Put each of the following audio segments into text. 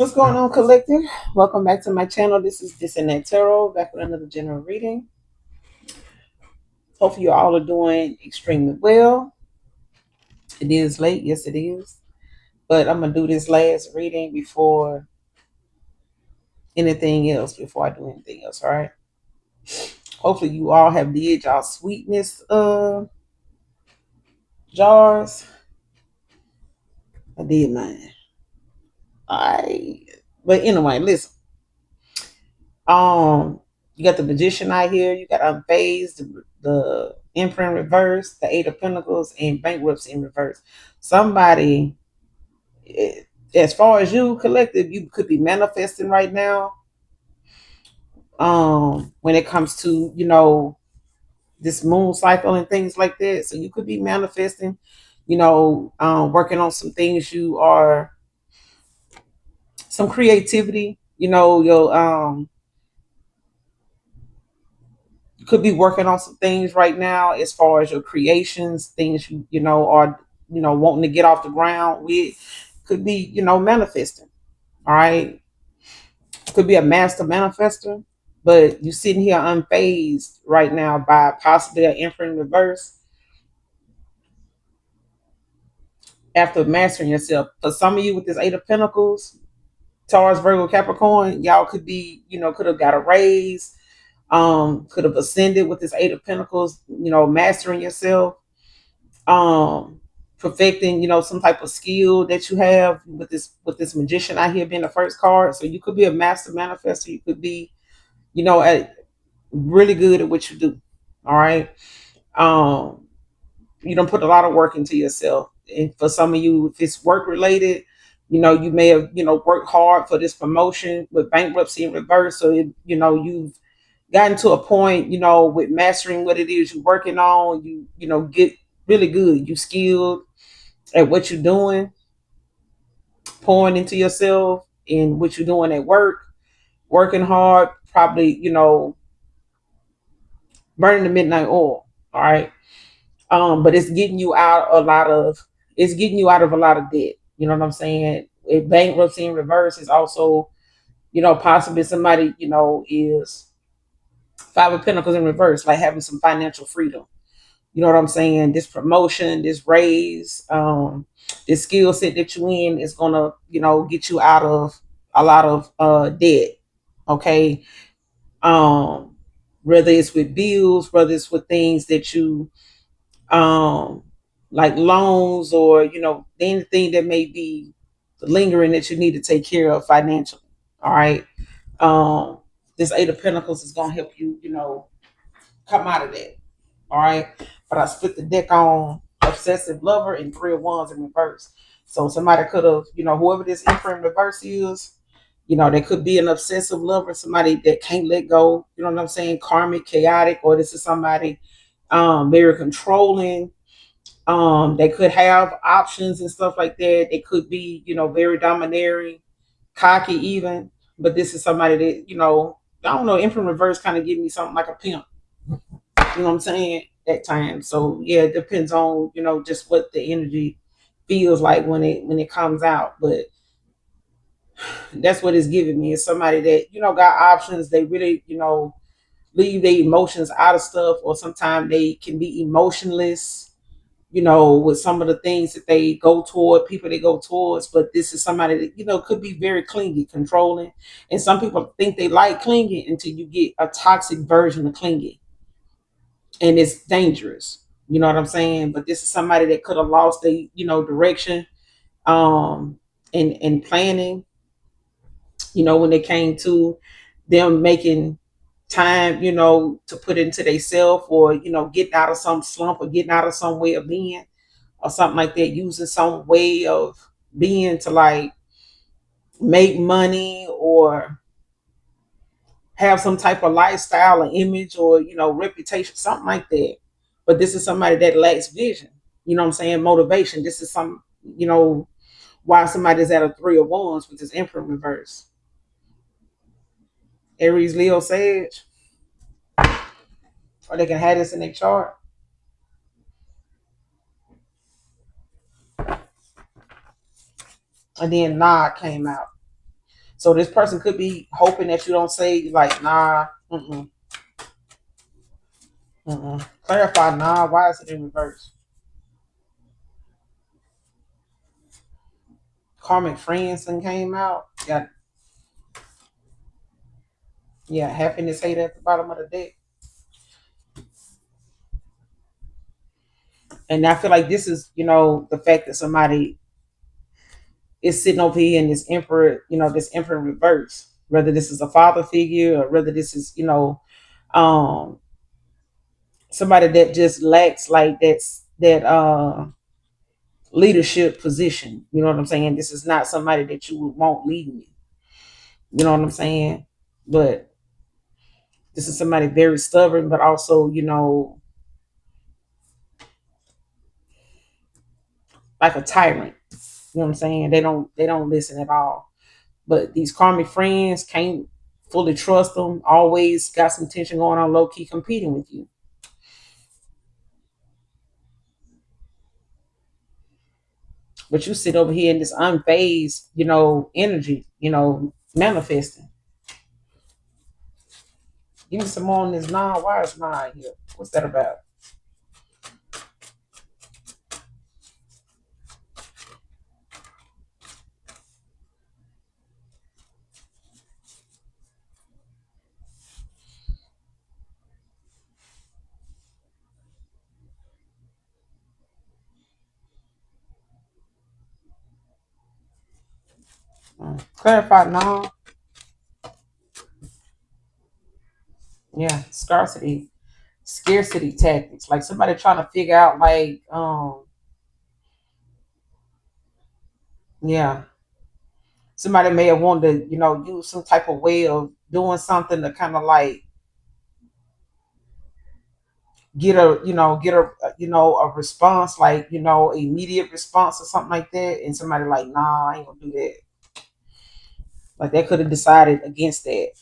What's going on, collective? Welcome back to my channel. This is This and That Tarot, back with another general reading. Hopefully, you all are doing extremely well. It is late, yes, it is. But I'm gonna do this last reading before anything else. Before I do anything else, all right? Hopefully, you all have did y'all sweetness jars. I did mine. I. But anyway, listen. Um, you got the magician out here. You got unfazed, the emperor in reverse, the eight of pentacles, and bankruptcy in reverse. Somebody, eh, as far as you collective, you could be manifesting right now. When it comes to this moon cycle and things like that, so you could be manifesting. Working on some things. You are some creativity. You could be working on some things right now as far as your creations, things are wanting to get off the ground with. Could be manifesting. All right, could be a master manifester, but you sitting here unfazed right now by possibly an emperor in reverse after mastering yourself. For some of you with this eight of pentacles, Taurus, Virgo, Capricorn, y'all could be could have got a raise, could have ascended with this eight of pentacles, mastering yourself, um perfecting some type of skill that you have with this magician out here being the first card. So you could be a master manifestor. You could be at really good at what you do. All right. um you don't put a lot of work into yourself, and for some of you, if it's work related, you may have worked hard for this promotion with bankruptcy in reverse. So you've gotten to a point with mastering what it is you're working on. You get really good. You skilled at what you're doing, pouring into yourself and what you're doing at work, working hard, probably, burning the midnight oil. All right. But it's getting you out of a lot of debt. You know what I'm saying? If bankruptcy in reverse is also, possibly somebody, is five of pentacles in reverse, like having some financial freedom. You know what I'm saying? This promotion, this raise, this skill set that you in is gonna, get you out of a lot of debt. Okay. Um, Whether it's with bills, whether it's with things that you um like loans, or anything that may be lingering that you need to take care of financially. All right. Um, this eight of pentacles is gonna help you, come out of that. All right. But I split the deck on obsessive lover and three of wands in reverse. So somebody could have, whoever this emperor in reverse is, they could be an obsessive lover, somebody that can't let go. You know what I'm saying? Karmic, chaotic, or this is somebody very controlling. They could have options and stuff like that. They could be, very domineering, cocky even. But this is somebody that, I don't know, emperor in reverse kind of give me something like a pimp. You know what I'm saying? At times. So yeah, it depends on, just what the energy feels like when it comes out. But that's what it's giving me. It's somebody that, got options. They really, leave their emotions out of stuff, or sometimes they can be emotionless, with some of the things that they go toward, people they go towards. But this is somebody that, could be very clingy, controlling. And some people think they like clinging until you get a toxic version of clinging, and it's dangerous. You know what I'm saying? But this is somebody that could have lost their, direction, um, and planning. When they came to them making time, to put into themselves, or getting out of some slump, or getting out of some way of being, or something like that, using some way of being to like make money, or have some type of lifestyle or image, or reputation, something like that. But this is somebody that lacks vision. You know what I'm saying? Motivation. This is some, why somebody's at a three of wands with this emperor reverse. Aries, Leo, Sage, or they can have this in their chart. And then Nod came out. So this person could be hoping that you don't say like, nah, clarify, nah, why is it in reverse? Karmic friends and came out. Got, yeah, happiness, hate at the bottom of the deck. And I feel like this is, the fact that somebody is sitting over here in this emperor, this emperor in reverse. Whether this is a father figure or whether this is, um, somebody that just lacks like that leadership position. You know what I'm saying? This is not somebody that you would want leading you. You know what I'm saying? But this is somebody very stubborn, but also, like a tyrant. You know what I'm saying? They don't listen at all. But these karmic friends can't fully trust them. Always got some tension going on, low key competing with you. But you sit over here in this unfazed, energy, manifesting. Give me some more on this nine. Why is nine here? What's that about? Clarify nine. Yeah, scarcity tactics. Like somebody trying to figure out, like, yeah, somebody may have wanted to, use some type of way of doing something to kind of like get a response, like, immediate response or something like that, and somebody like, nah, I ain't gonna do that. Like they could have decided against that.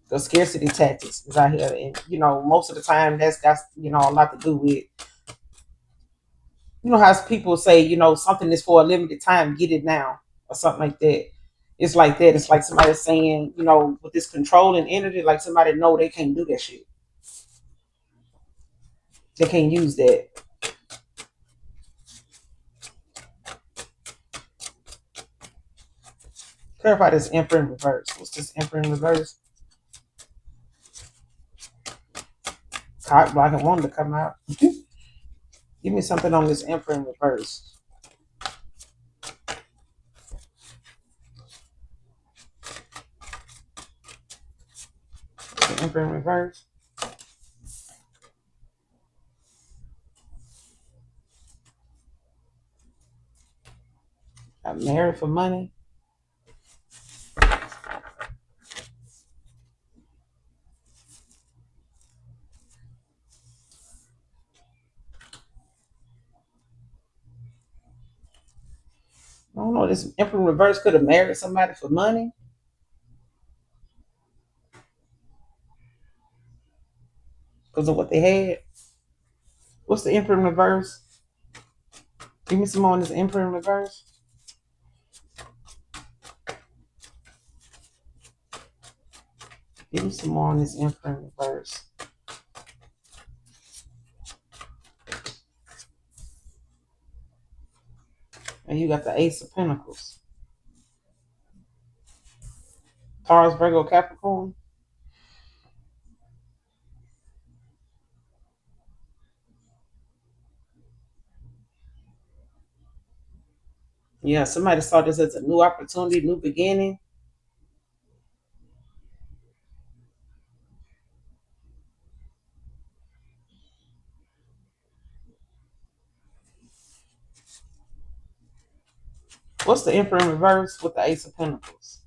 The scarcity tactics is out here, and most of the time that's got a lot to do with, how people say, something is for a limited time, get it now, or something like that. It's like that. It's like somebody saying, with this controlling energy, like somebody know they can't do that shit. They can't use that. Clarify this emperor in reverse. What's this emperor in reverse? Cock blocking wanted to come out. Give me something on this emperor in reverse. The emperor in reverse. Got married for money. I don't know. This emperor in reverse could have married somebody for money because of what they had. What's the emperor in reverse? Give me some more on this emperor in reverse. Give me some more on this emperor in reverse. And you got the Ace of Pentacles. Taurus, Virgo, Capricorn. Yeah, somebody saw this as a new opportunity, new beginning. What's the emperor in reverse with the Ace of Pentacles?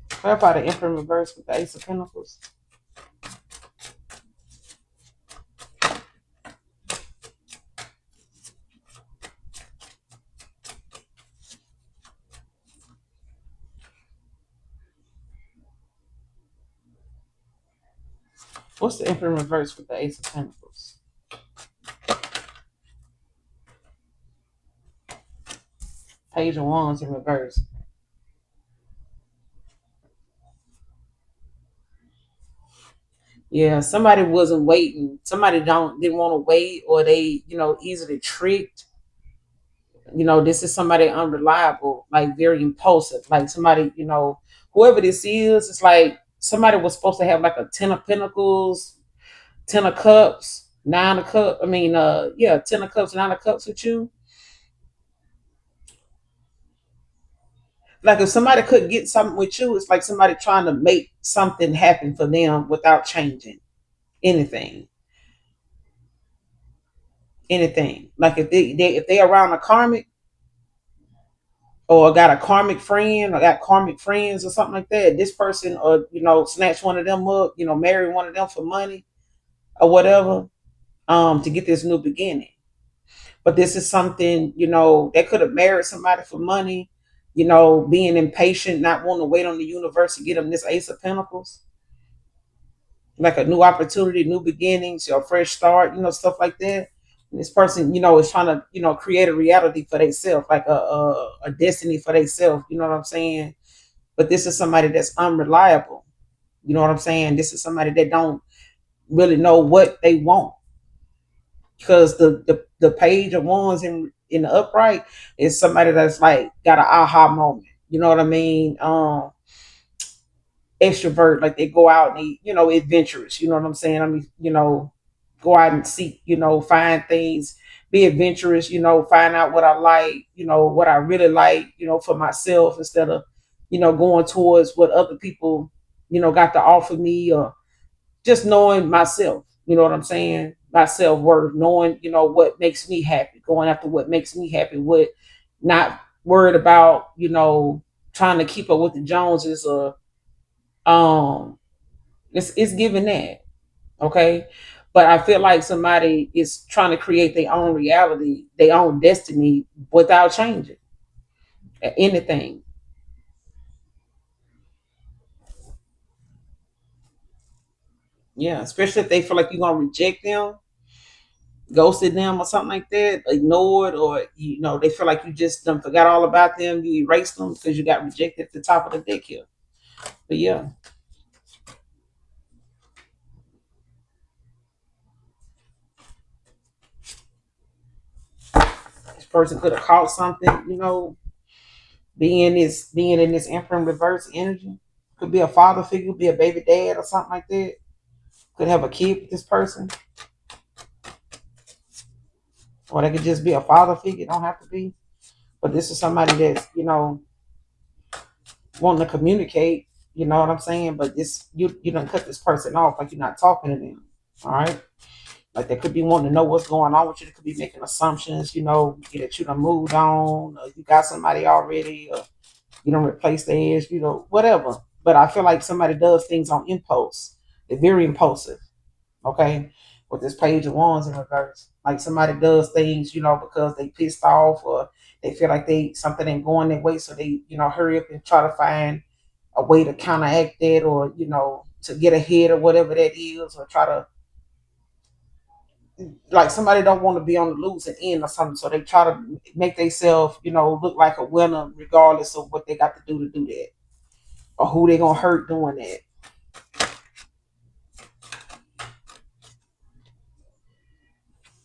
Clarify the emperor in reverse with the Ace of Pentacles. What's the emperor in reverse with the Ace of Pentacles? Page of Wands in reverse. Yeah, somebody wasn't waiting. Somebody don't didn't want to wait, or they, easily tricked. This is somebody unreliable, like very impulsive. Like somebody, whoever this is, it's like somebody was supposed to have like a 10 of pentacles, 10 of cups, 9 of cups. I mean, yeah, 10 of cups, 9 of cups with you. Like if somebody could get something with you, it's like somebody trying to make something happen for them without changing anything. Anything. Like if they around a karmic, or got a karmic friend, or got karmic friends or something like that, this person, or snatch one of them up, marry one of them for money or whatever, to get this new beginning. But this is something, they could have married somebody for money, being impatient, not wanting to wait on the universe to get them this Ace of Pentacles, like a new opportunity, new beginnings, a fresh start, stuff like that. And this person, is trying to, create a reality for themselves, like a destiny for themselves. You know what I'm saying? But this is somebody that's unreliable. You know what I'm saying? This is somebody that don't really know what they want, because the Page of Wands in the upright is somebody that's like got an aha moment. You know what I mean? Extrovert, like they go out and they, adventurous. You know what I'm saying? I mean, go out and seek, find things, be adventurous. Find out what I like. What I really like. For myself, instead of, going towards what other people, got to offer me, or just knowing myself, you know what I'm saying? My self worth, knowing, what makes me happy, going after what makes me happy, what not worried about, trying to keep up with the Joneses, or it's giving that, okay? But I feel like somebody is trying to create their own reality, their own destiny without changing anything. Yeah, especially if they feel like you're gonna reject them, ghosted them or something like that, ignored, or they feel like you just done forgot all about them, you erased them because you got rejected at the top of the deck here. But yeah, this person could have caught something, being in this Emperor reverse energy. Could be a father figure, be a baby dad or something like that. Could have a kid with this person, or they could just be a father figure. Don't have to be. But this is somebody that's wanting to communicate. You know what I'm saying? But this you don't cut this person off, like you're not talking to them. All right. Like they could be wanting to know what's going on with you. They could be making assumptions, that you done moved on, or you got somebody already, or you don't replace the edge, whatever. But I feel like somebody does things on impulse. They're very impulsive, okay? With this Page of Wands in reverse. Like somebody does things, because they pissed off, or they feel like something ain't going their way, so they, hurry up and try to find a way to counteract that, or, to get ahead or whatever that is, or try to, like somebody don't want to be on the losing end or something, so they try to make themselves, look like a winner, regardless of what they got to do that, or who they gonna hurt doing that.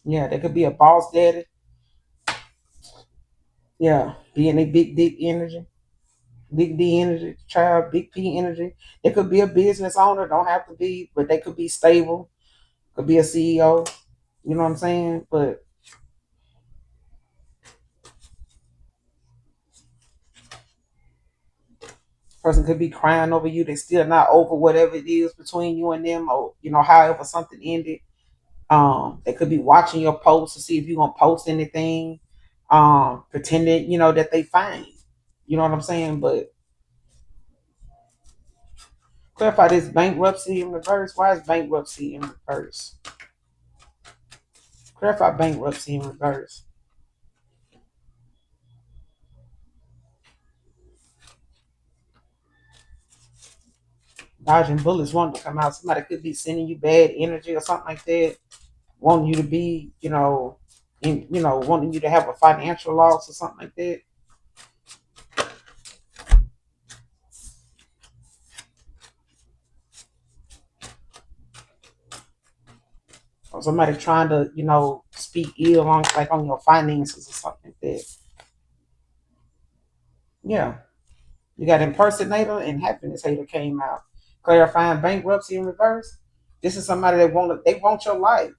Yeah, they could be a boss daddy. Yeah, being a big dick energy, big D energy, child, big P energy. They could be a business owner, don't have to be, but they could be stable. Could be a CEO. You know what I'm saying? But person could be crying over you. They still not over whatever it is between you and them, or however something ended. They could be watching your posts to see if you're gonna post anything, pretending, that they fine. You know what I'm saying? But clarify this bankruptcy in reverse. Why is bankruptcy in reverse? Clarify bankruptcy in reverse. Dodging bullets wanting to come out. Somebody could be sending you bad energy or something like that, wanting you to be, wanting you to have a financial loss or something like that. Somebody trying to, speak ill on like on your finances or something like that. Yeah. You got impersonator and happiness hater came out. Clarifying bankruptcy in reverse. This is somebody that they want your life.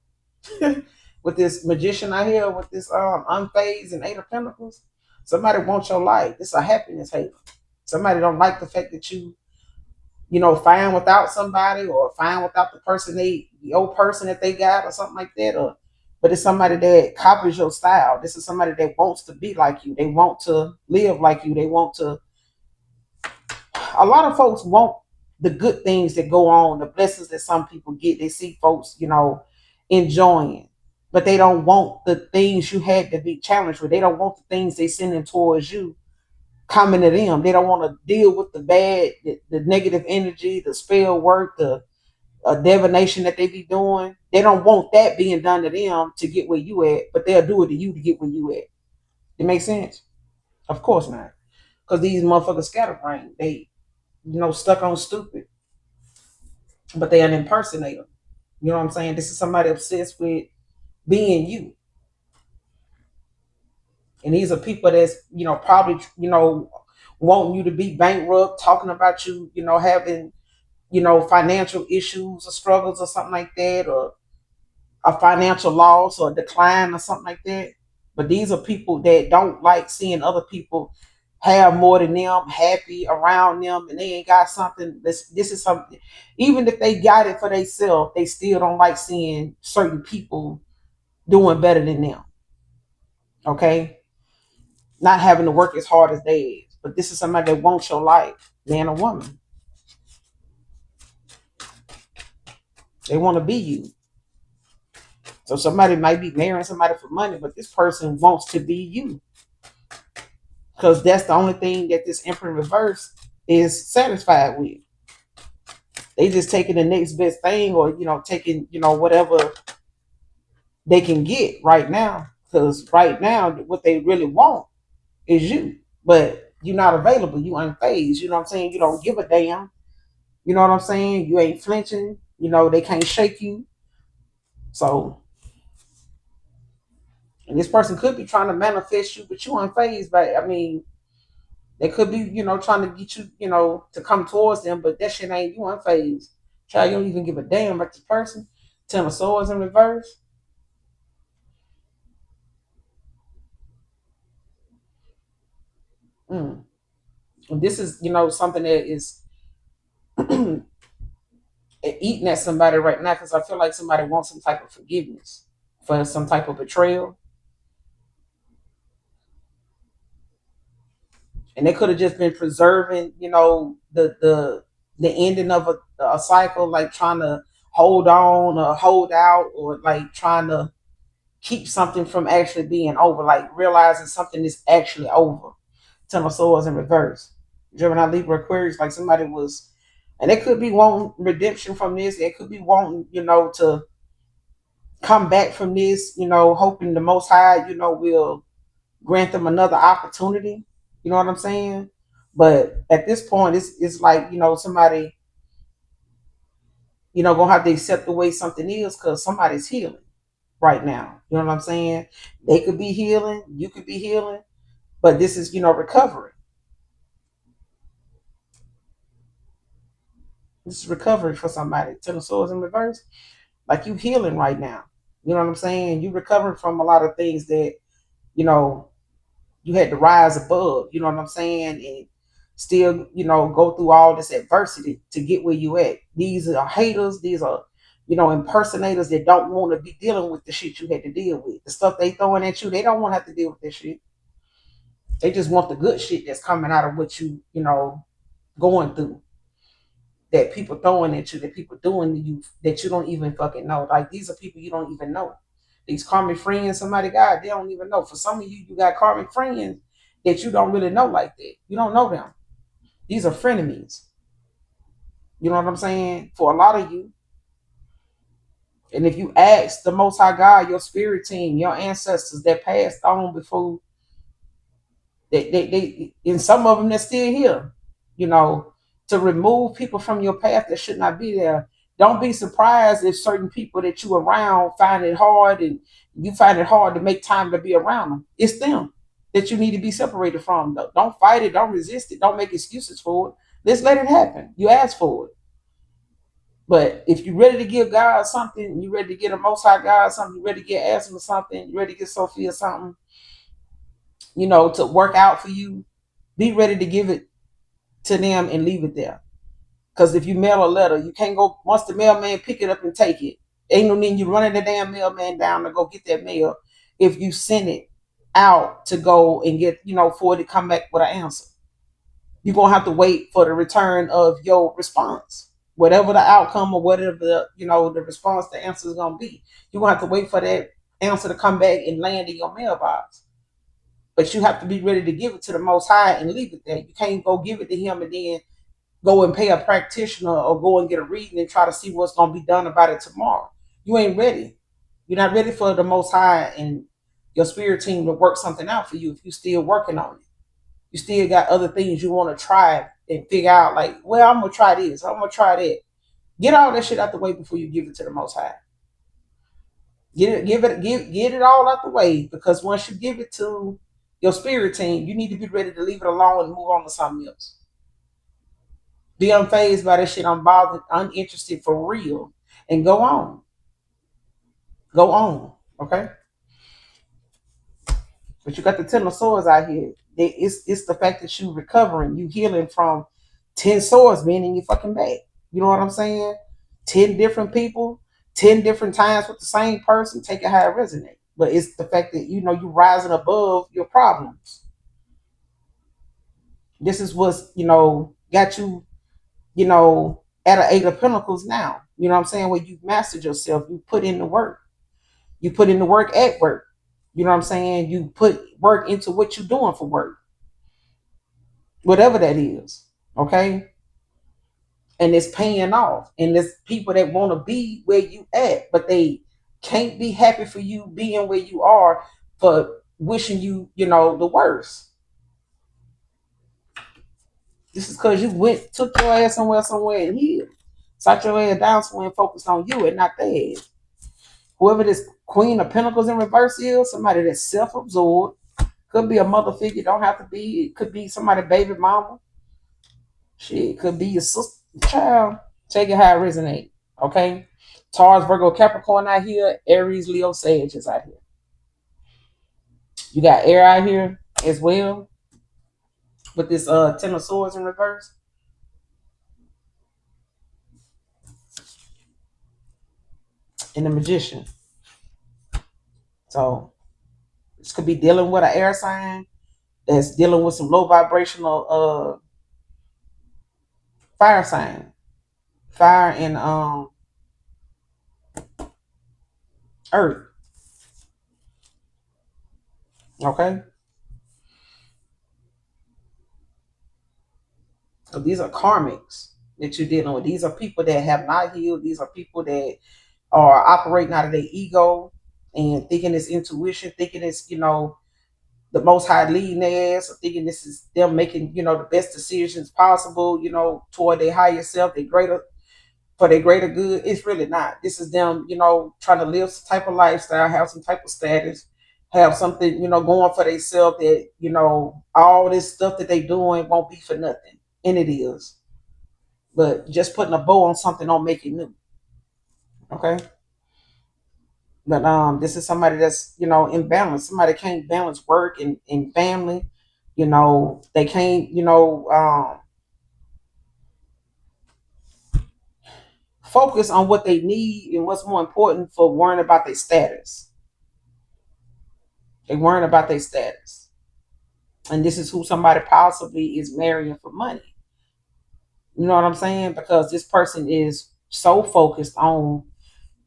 With this magician out here with this unfazed and eight of pentacles. Somebody wants your life. This is a happiness hater. Somebody don't like the fact that fine without somebody or fine without the old person that they got or something like that. But it's somebody that copies your style. This is somebody that wants to be like you. They want to live like you. They want to. A lot of folks want the good things that go on, the blessings that some people get. They see folks, enjoying, but they don't want the things you had to be challenged with. They don't want the things they sending towards you coming to them. They don't want to deal with the bad, the negative energy, the spell work, the divination that they be doing. They don't want that being done to them to get where you at, but they'll do it to you to get where you at. It makes sense? Of course not. Because these motherfuckers scatterbrained. They, stuck on stupid, but they an impersonator. You know what I'm saying? This is somebody obsessed with being you. And these are people that's, probably, wanting you to be bankrupt, talking about you, having, financial issues or struggles or something like that, or a financial loss or decline or something like that. But these are people that don't like seeing other people have more than them, happy around them, and they ain't got something. This is something. Even if they got it for themselves, they still don't like seeing certain people doing better than them. Okay, not having to work as hard as they is. But this is somebody that wants your life, man or woman. They want to be you. So somebody might be marrying somebody for money, but this person wants to be you. Because that's the only thing that this Emperor in reverse is satisfied with. They just taking the next best thing, or taking whatever they can get right now. Because right now, what they really want is you, but you're not available. You unfazed. You know what I'm saying? You don't give a damn. You know what I'm saying? You ain't flinching. They can't shake you. So, and this person could be trying to manifest you, but you unfazed. But I mean, they could be, trying to get you, to come towards them, but that shit ain't you unfazed. Child, you don't even give a damn about this person. Ten of Swords in reverse. Mm. And this is, something that is eating at somebody right now because I feel like somebody wants some type of forgiveness for some type of betrayal. And they could have just been preserving, the ending of a cycle, like trying to hold on or hold out, or like trying to keep something from actually being over, like realizing something is actually over. Ten of Swords in reverse. Gemini, Libra, Aquarius, like somebody was, and they could be wanting redemption from this. They could be wanting, to come back from this, hoping the Most High, will grant them another opportunity. You know what I'm saying? But at this point, it's like, somebody, gonna have to accept the way something is because somebody's healing right now. You know what I'm saying? They could be healing, you could be healing, but this is, recovery. This is recovery for somebody. Ten of Swords in reverse, like you healing right now. You know what I'm saying? You recovering from a lot of things that, you know, you had to rise above, you know what I'm saying? And still, go through all this adversity to get where you at. These are haters, these are, impersonators that don't want to be dealing with the shit you had to deal with. The stuff they throwing at you, they don't want to have to deal with this shit. They just want the good shit that's coming out of what going through. That people throwing at you, that people doing to you that you don't even fucking know. Like these are people you don't even know. These karmic friends somebody got, they don't even know. For some of you, you got karmic friends that you don't really know like that. You don't know them. These are frenemies. You know what I'm saying? For a lot of you. And if you ask the Most High God, your spirit team, your ancestors that passed on before, and some of them that's still here, you know, to remove people from your path that should not be there. Don't be surprised if certain people that you around find it hard, and you find it hard to make time to be around them. It's them that you need to be separated from. Don't fight it. Don't resist it. Don't make excuses for it. Let's let it happen. You asked for it. But if you're ready to give God something, you're ready to get a Most High God something, you're ready to get Asma something, you're ready to get Sophia something, to work out for you, be ready to give it to them and leave it there. Because if you mail a letter, you can't go, once the mailman pick it up and take it, ain't no need you running the damn mailman down to go get that mail if you send it out to go and get, for it to come back with an answer. You're going to have to wait for the return of your response. Whatever the outcome or whatever the response, the answer is going to be. You're going to have to wait for that answer to come back and land in your mailbox. But you have to be ready to give it to the Most High and leave it there. You can't go give it to him and then go and pay a practitioner or go and get a reading and try to see what's going to be done about it tomorrow. You ain't ready. You're not ready for the Most High and your spirit team to work something out for you if you're still working on it. You still got other things you want to try and figure out, like, well, I'm going to try this. I'm going to try that. Get all that shit out the way before you give it to the Most High. Get it all out the way, because once you give it to your spirit team, you need to be ready to leave it alone and move on to something else. Be unfazed by that shit, unbothered, uninterested for real, and go on. Go on, okay? But you got the 10 of swords out here. It's the fact that you recovering, you healing from 10 swords being in your fucking back. You know what I'm saying? 10 different people, 10 different times with the same person, take it how it resonates. But it's the fact that you rising above your problems. This is what's, got you, at an 8 of Pentacles now. You know what I'm saying? Where you've mastered yourself, you put in the work. You put in the work at work. You know what I'm saying? You put work into what you're doing for work. Whatever that is. Okay? And it's paying off. And there's people that want to be where you at, but they can't be happy for you being where you are, for wishing you, the worst. This is because you took your ass somewhere and healed. Sat your ass down somewhere and focused on you and not that. Whoever this Queen of Pentacles in reverse is, somebody that's self-absorbed. Could be a mother figure, don't have to be. It could be somebody baby mama. Shit, could be your sister, child. Take it how it resonate. Okay? Taurus, Virgo, Capricorn out here. Aries, Leo, Sage is out here. You got air out here as well. With this 10 of Swords in reverse. And the Magician. So this could be dealing with an air sign that's dealing with some low vibrational fire sign. Fire and earth. Okay? So these are karmics that you're dealing with. These are people that have not healed. These are people that are operating out of their ego and thinking it's intuition, thinking it's, the Most High leading their ass, or thinking this is them making, the best decisions possible, toward their higher self, for their greater good. It's really not. This is them, trying to live some type of lifestyle, have some type of status, have something, going for themselves that, all this stuff that they doing won't be for nothing. And it is. But just putting a bow on something don't make it new. Okay? But this is somebody that's, in balance. Somebody can't balance work and family. They can't, focus on what they need and what's more important for worrying about their status. They worrying about their status. And this is who somebody possibly is marrying for money. You know what I'm saying? Because this person is so focused on,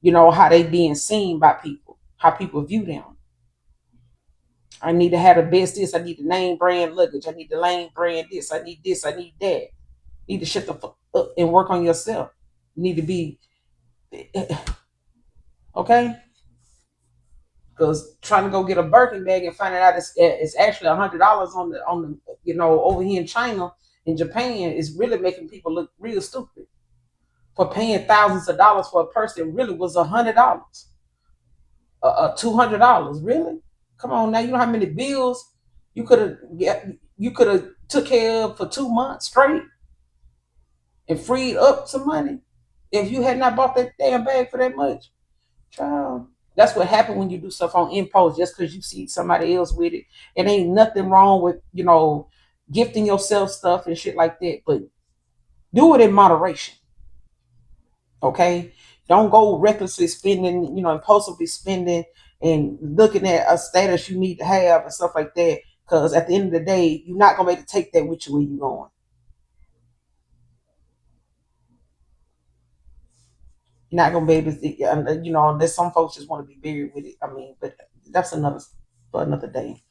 how they being seen by people, how people view them. I need to have the best this. I need the name brand luggage. I need the name brand this. I need this. I need that. You need to shut the fuck up and work on yourself. You need to be okay. Because trying to go get a Birkin bag and finding out it's actually $100 on the over here in China, in Japan, is really making people look real stupid. for paying thousands of dollars for a purse that really was $100, $200. Really? Come on now, you know how many bills you could have you could have took care of for 2 months straight and freed up some money if you had not bought that damn bag for that much. Child, that's what happened when you do stuff on impulse just because you see somebody else with it. It ain't nothing wrong with, gifting yourself stuff and shit like that, but do it in moderation. Okay? Don't go recklessly spending, impulsively spending and looking at a status you need to have and stuff like that. Because at the end of the day, you're not gonna be able to take that with you where you're going. You're not gonna be able to, unless some folks just want to be buried with it. I mean, but that's another for another day.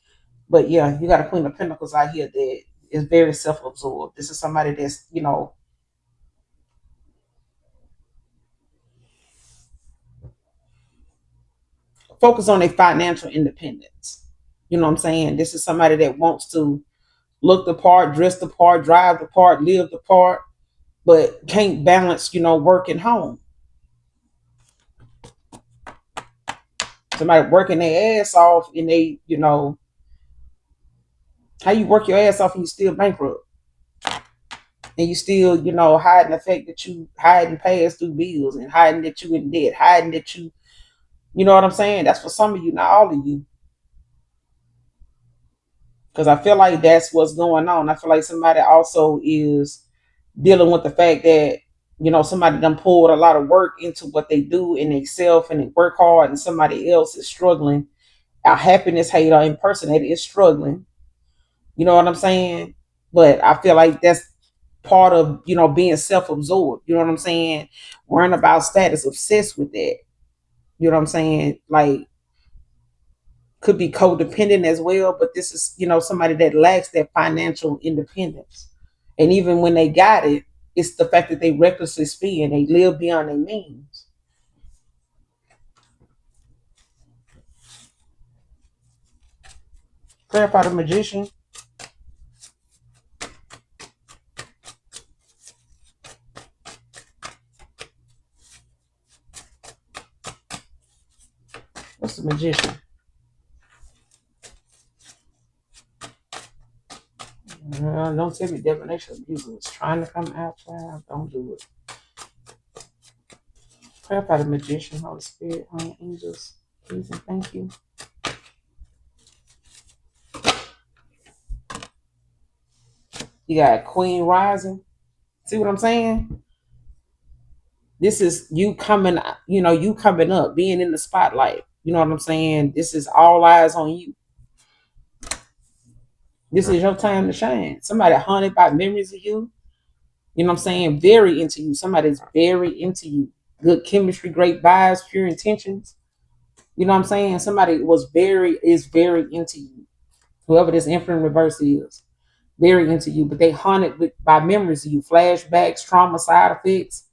But yeah, you got a Queen of Pentacles out here that is very self-absorbed. This is somebody that's, focused on their financial independence. You know what I'm saying? This is somebody that wants to look the part, dress the part, drive the part, live the part, but can't balance, work and home. Somebody working their ass off and how you work your ass off and you still bankrupt. And you still, hiding the fact that you hiding past due bills and hiding that you in debt, hiding that you know what I'm saying? That's for some of you, not all of you. Because I feel like that's what's going on. I feel like somebody also is dealing with the fact that, somebody done pulled a lot of work into what they do in themselves and they work hard, and somebody else is struggling. Our happiness hater impersonator is struggling. You know what I'm saying? But I feel like that's part of, being self-absorbed. You know what I'm saying? Worrying about status, obsessed with that. You know what I'm saying? Like, could be codependent as well, but this is, somebody that lacks that financial independence. And even when they got it, it's the fact that they recklessly spend, they live beyond their means. Clarify the Magician. What's the Magician? Don't tell me divination abuse is trying to come out, child. Don't do it. Clarify the Magician, Holy Spirit, Holy Angels, please and thank you. You got Queen Rising. See what I'm saying? This is you coming, you coming up, being in the spotlight. You know what I'm saying? This is all eyes on you. This is your time to shine. Somebody haunted by memories of you. You know what I'm saying? Very into you. Somebody's very into you. Good chemistry, great vibes, pure intentions. You know what I'm saying? Somebody is very into you. Whoever this infinite reverse is, very into you. But they haunted by memories of you, flashbacks, trauma, side effects.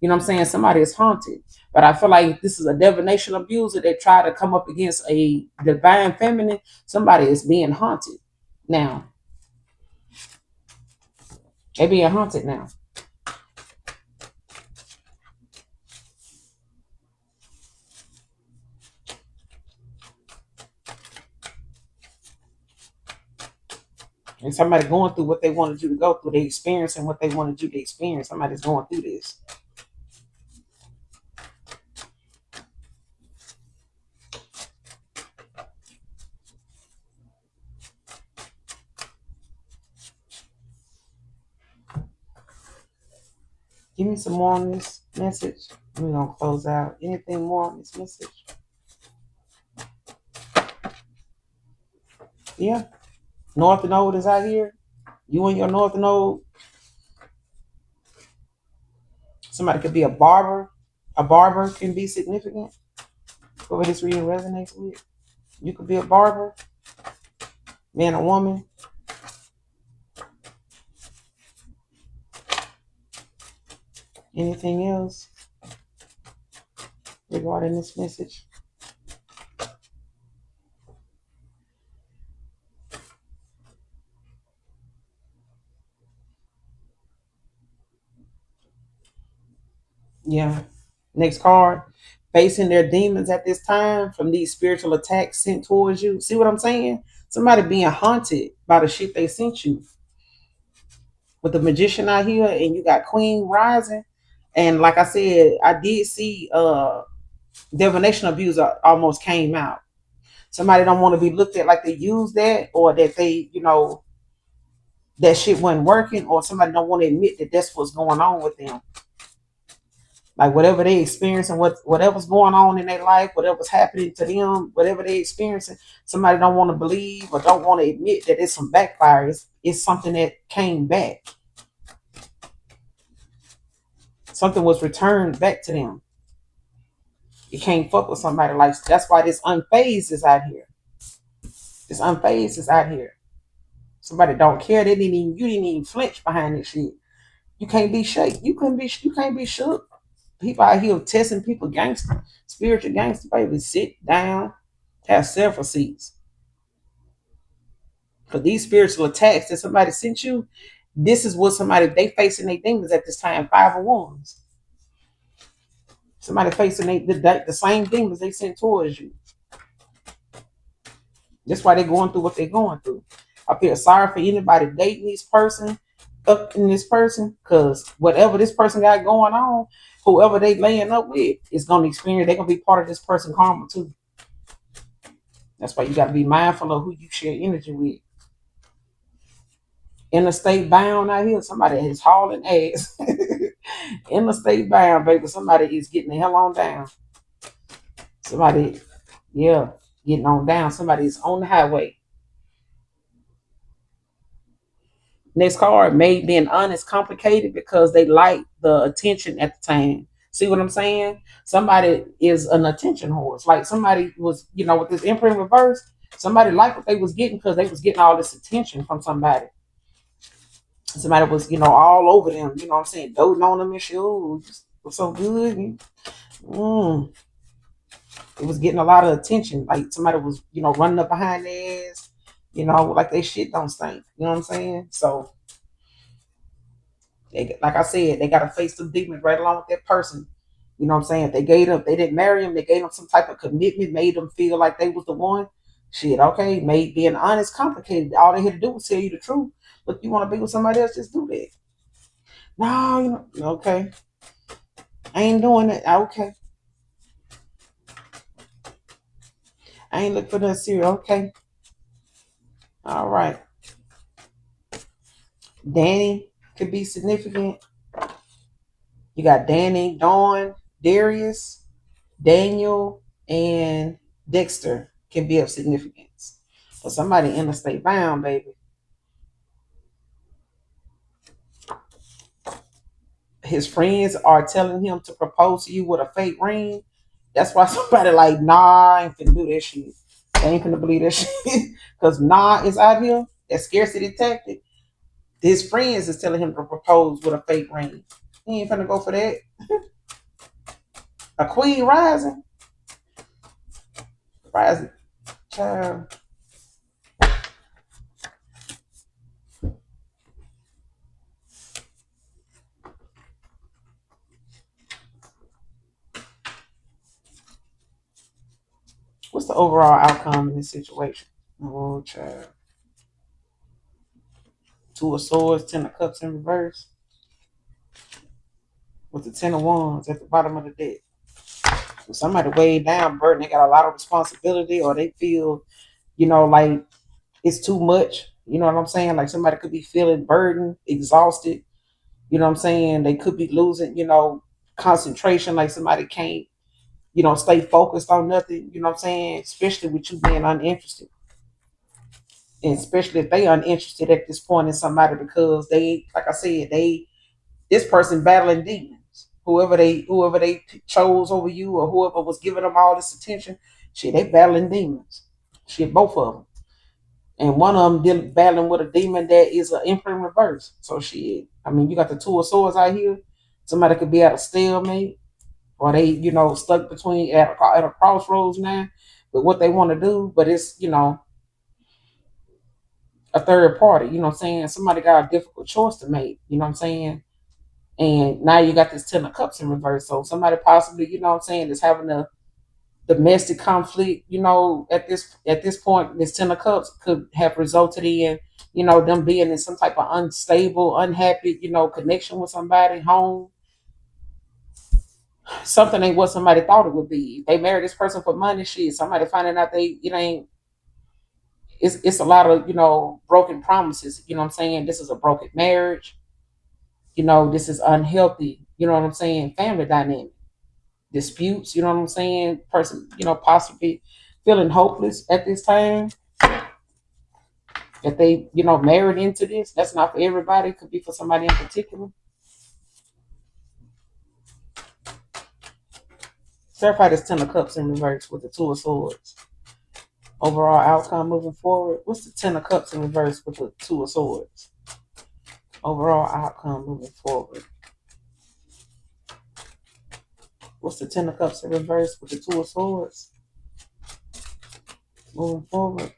You know what I'm saying? Somebody is haunted. But I feel like this is a divination abuser that try to come up against a divine feminine. Somebody is being haunted now. They being haunted now. And somebody going through what they wanted you to go through. They experiencing what they wanted you to experience. Somebody's going through this. Give me some more on this message. We're going to close out. Anything more on this message? Yeah. North Node is out here. You and your North Node. Somebody could be a barber. A barber can be significant. Whoever this reading resonates with. You could be a barber. Man or woman. Anything else regarding this message? Yeah. Next card. Facing their demons at this time from these spiritual attacks sent towards you. See what I'm saying? Somebody being haunted by the shit they sent you. With the magician out here, and you got Queen rising. And like I said, I did see divination abuse almost came out. Somebody don't want to be looked at like they use that, or that they, that shit wasn't working, or somebody don't want to admit that that's what's going on with them. Like whatever they experiencing, whatever's going on in their life, whatever's happening to them, whatever they experiencing, somebody don't want to believe or don't want to admit that it's some backfire. It's something that came back. Something was returned back to them. You can't fuck with somebody like that's why this unfazed is out here. This unfazed is out here. Somebody don't care. You didn't even flinch behind this shit. You can't be shake. You can't be shook. People out here testing people gangster, spiritual gangster, baby. Sit down, have several seats. For these spiritual attacks that somebody sent you, this is what somebody they facing their demons at this time. Five of Wands. Somebody facing the same demons they sent towards you. That's why they're going through what they're going through. I feel sorry for anybody dating this person, up in this person, because whatever this person got going on, whoever they laying up with is gonna experience. They're gonna be part of this person karma too. That's why you got to be mindful of who you share energy with. In the state bound out here, somebody is hauling ass. In the state bound, baby, somebody is getting the hell on down. Somebody, yeah, getting on down. Somebody is on the highway. Next card, made being honest complicated because they like the attention at the time. See what I'm saying? Somebody is an attention horse. Like somebody was, with this imprint reverse, somebody liked what they was getting because they was getting all this attention from somebody. Somebody was, all over them, you know what I'm saying, doting on them and shit. Ooh, it was so good. Mm. It was getting a lot of attention. Like somebody was, running up behind their ass, like they shit don't stink. You know what I'm saying? So like I said, they gotta face the demons right along with that person. You know what I'm saying? If they didn't marry him, they gave them some type of commitment, made them feel like they was the one. Shit, okay, made being honest complicated. All they had to do was tell you the truth. But you want to be with somebody else, just do that. No, okay. I ain't doing it. Okay. I ain't looking for that cereal. Okay. All right. Danny could be significant. You got Danny, Dawn, Darius, Daniel, and Dexter can be of significance. For somebody in the state bound, baby. His friends are telling him to propose to you with a fake ring. That's why somebody like, nah, I ain't finna do that shit. They ain't finna believe that shit. Because nah is out here. That scarcity tactic. His friends is telling him to propose with a fake ring. He ain't finna go for that. A queen rising. Rising. Child. What's the overall outcome in this situation? Oh, child. Two of Swords, Ten of Cups in reverse. With the Ten of Wands at the bottom of the deck. So somebody weighed down, burden, they got a lot of responsibility, or they feel, like it's too much. You know what I'm saying? Like somebody could be feeling burdened, exhausted. You know what I'm saying? They could be losing, concentration, like somebody can't, stay focused on nothing. You know what I'm saying? Especially with you being uninterested. And especially if they uninterested at this point in somebody because they, like I said, this person battling demons. Whoever they chose over you or whoever was giving them all this attention, shit, they battling demons. Shit, both of them. And one of them battling with a demon that is an imprint reverse. So shit, I mean, you got the Two of Swords out here. Somebody could be at a stalemate, or they, stuck between at a crossroads now with what they want to do. But it's, a third party. You know what I'm saying? Somebody got a difficult choice to make. You know what I'm saying? And now you got this Ten of Cups in reverse. So somebody possibly, you know what I'm saying, is having a domestic conflict, at this point, this Ten of Cups could have resulted in, them being in some type of unstable, unhappy, connection with somebody, home. Something ain't what somebody thought it would be. They married this person for money, shit. Somebody finding out they it ain't it's a lot of, broken promises. You know what I'm saying? This is a broken marriage. This is unhealthy, you know what I'm saying, family dynamic. Disputes, you know what I'm saying? Person, possibly feeling hopeless at this time that they, married into this. That's not for everybody. It could be for somebody in particular. Certified is Ten of Cups in reverse with the Two of Swords. Overall outcome moving forward. What's the Ten of Cups in reverse with the Two of Swords? Overall outcome moving forward. What's the Ten of Cups in reverse with the Two of Swords? Moving forward.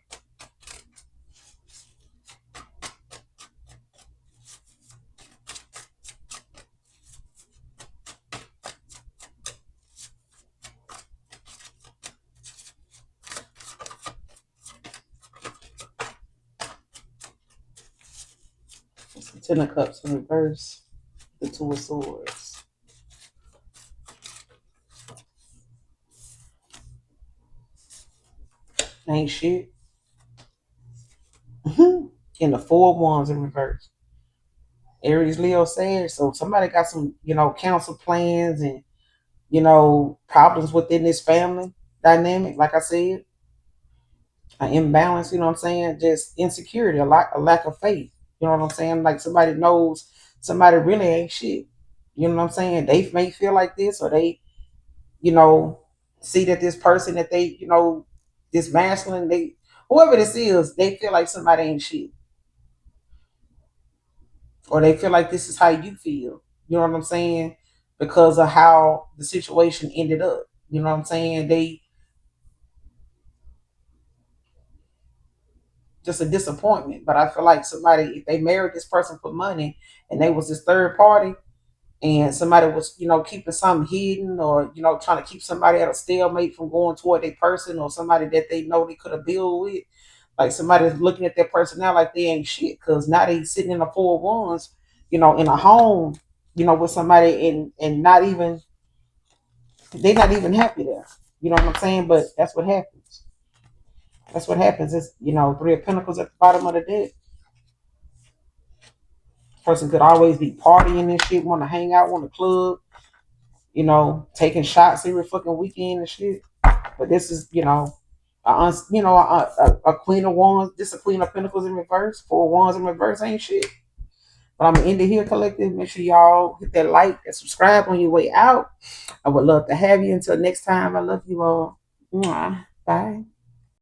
What's the Ten of Cups in reverse? The Two of Swords. Ain't shit. And the Four of Wands in reverse. Aries, Leo, Sag. So somebody got some, council plans and, problems within this family dynamic. Like I said, an imbalance. You know what I'm saying? Just insecurity, a lack of faith. You know what I'm saying? Like somebody knows somebody really ain't shit. You know what I'm saying? They may feel like this, or they, you know, see that this person that they, this masculine, they, whoever this is, they feel like somebody ain't shit, or they feel like this is how you feel. You know what I'm saying? Because of how the situation ended up. You know what I'm saying? They just a disappointment. But I feel like somebody, if they married this person for money and they was this third party, and somebody was, keeping something hidden, or, trying to keep somebody at a stalemate from going toward a person, or somebody that they know they could have built with, like somebody's looking at their person now like they ain't shit, because now they sitting in the Four of Wands, in a home, with somebody, and not even, they're not even happy there. You know what I'm saying? But that's what happens. That's what happens. It's, Three of Pentacles at the bottom of the deck. Person could always be partying and shit, want to hang out, want to club, taking shots every fucking weekend and shit. But this is, a Queen of Wands. This is a Queen of Pentacles in reverse. Four of Wands in reverse ain't shit. But I'm gonna end it here, collective. Make sure y'all hit that like and subscribe on your way out. I would love to have you. Until next time, I love you all. Mwah. Bye.